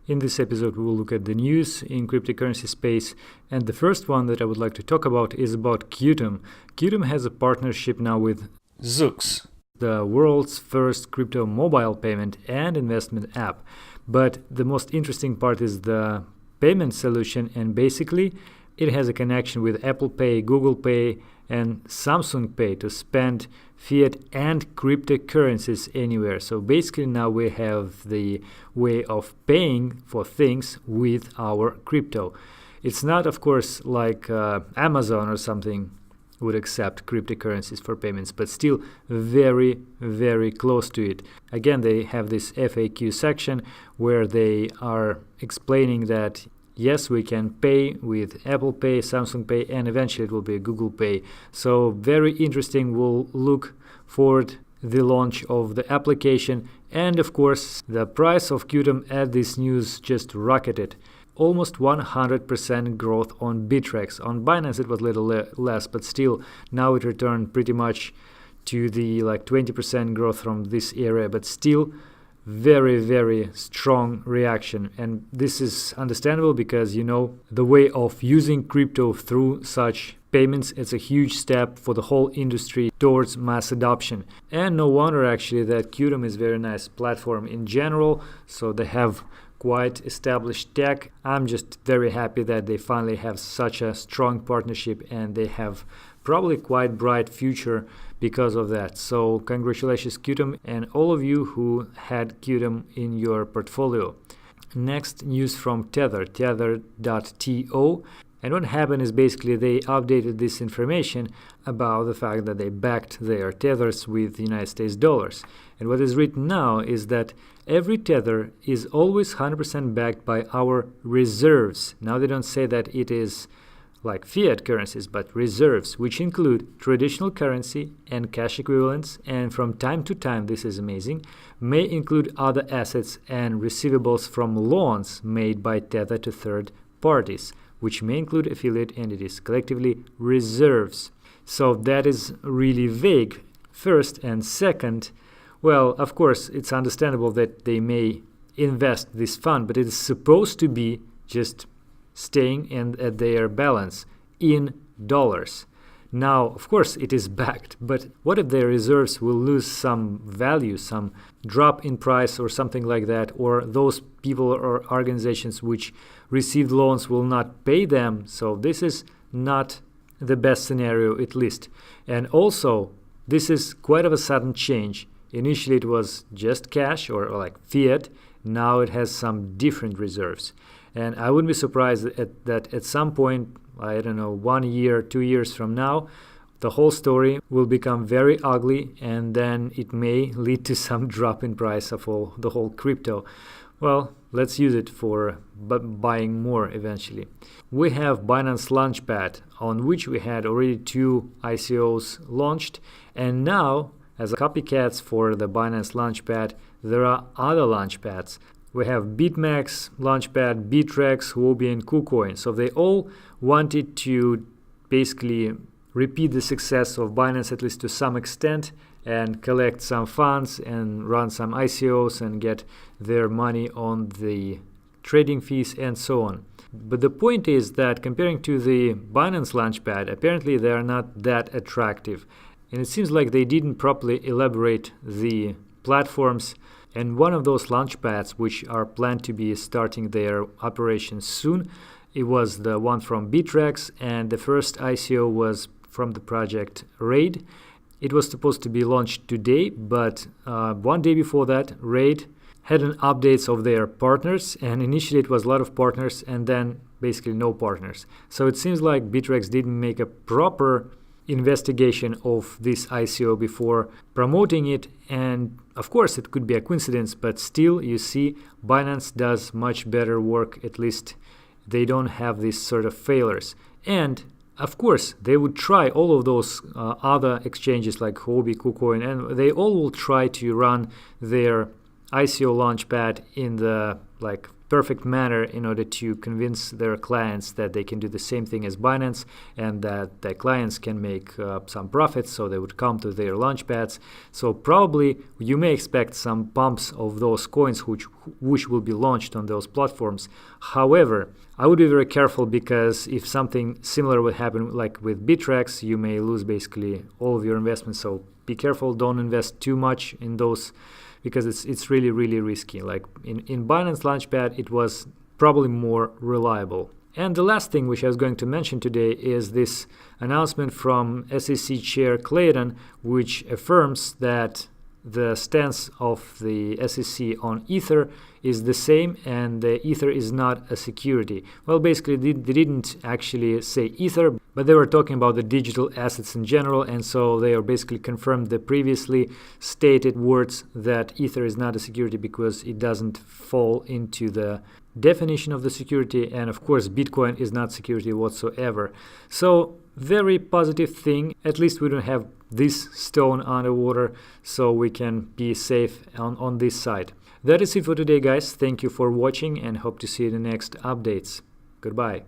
In this episode, we will look at the news in cryptocurrency space, and the first one that I would like to talk about is about QTUM. QTUM has a partnership now with Zeus, the world's first crypto mobile payment and investment app. But the most interesting part is the payment solution, and basically it has a connection with Apple Pay, Google Pay, and Samsung Pay to spend fiat and cryptocurrencies anywhere. So basically now we have the way of paying for things with our crypto. It's not, of course, like Amazon or something would accept cryptocurrencies for payments, but still very, very close to it. Again, they have this FAQ section where they are explaining that yes, we can pay with Apple Pay, Samsung Pay, and eventually it will be Google Pay. So very interesting. We'll look forward the launch of the application. And of course, the price of QTUM at this news just rocketed. Almost 100% growth on Bittrex. On Binance it was a little less, but still now it returned pretty much to the 20% growth from this area, but still very, very strong reaction. And this is understandable because the way of using crypto through such payments, it's a huge step for the whole industry towards mass adoption. And no wonder actually that QTUM is a very nice platform in general. So they have quite established tech. I'm just very happy that they finally have such a strong partnership, and they have probably quite bright future because of that. So congratulations QTUM and all of you who had QTUM in your portfolio. Next, news from Tether, tether.to. And what happened is basically they updated this information about the fact that they backed their tethers with United States dollars. And what is written now is that every tether is always 100% backed by our reserves. Now they don't say that it is like fiat currencies, but reserves, which include traditional currency and cash equivalents, and from time to time, this is amazing, may include other assets and receivables from loans made by Tether to third parties, which may include affiliate entities, collectively reserves. So that is really vague. First and second, well, of course, it's understandable that they may invest this fund, but it is supposed to be just staying at their balance in dollars. Now, of course, it is backed, but what if their reserves will lose some value, some drop in price or something like that, or those people or organizations which received loans will not pay them? So this is not the best scenario, at least. And also, this is quite of a sudden change. Initially, it was just cash or like fiat. Now it has some different reserves. And I wouldn't be surprised that at some point, I don't know, 1 year, 2 years from now, the whole story will become very ugly, and then it may lead to some drop in price of the whole crypto. Well, let's use it for buying more eventually. We have Binance Launchpad, on which we had already 2 ICOs launched, and now, as copycats for the Binance Launchpad, there are other launchpads. We have BitMEX, Launchpad, Bittrex, Huobi, and KuCoin. So they all wanted to basically repeat the success of Binance, at least to some extent, and collect some funds and run some ICOs and get their money on the trading fees and so on. But the point is that comparing to the Binance Launchpad, apparently they are not that attractive. And it seems like they didn't properly elaborate the platforms. And one of those launchpads, which are planned to be starting their operations soon, it was the one from Bittrex, and the first ICO was from the project Raid. It was supposed to be launched today, but 1 day before that, Raid had an updates of their partners, and initially it was a lot of partners, and then basically no partners. So it seems like Bittrex didn't make a proper investigation of this ICO before promoting it, and of course it could be a coincidence, but still you see Binance does much better work. At least they don't have these sort of failures. And of course they would try all of those other exchanges like Huobi, KuCoin, and they all will try to run their ICO launchpad in the perfect manner in order to convince their clients that they can do the same thing as Binance and that their clients can make some profits, so they would come to their launchpads. So probably you may expect some pumps of those coins which will be launched on those platforms. However, I would be very careful, because if something similar would happen like with Bittrex, you may lose basically all of your investments. So be careful, don't invest too much in those, because it's really, really risky. Like in Binance Launchpad, it was probably more reliable. And the last thing which I was going to mention today is this announcement from SEC Chair Clayton, which affirms that the stance of the SEC on Ether is the same, and the Ether is not a security. Well, basically they didn't actually say Ether, but they were talking about the digital assets in general, and so they are basically confirmed the previously stated words that Ether is not a security because it doesn't fall into the definition of the security, and of course Bitcoin is not security whatsoever. So very positive thing. At least we don't have this stone underwater, so we can be safe on this side. That is it for today, guys. Thank you for watching and hope to see you in the next updates. Goodbye.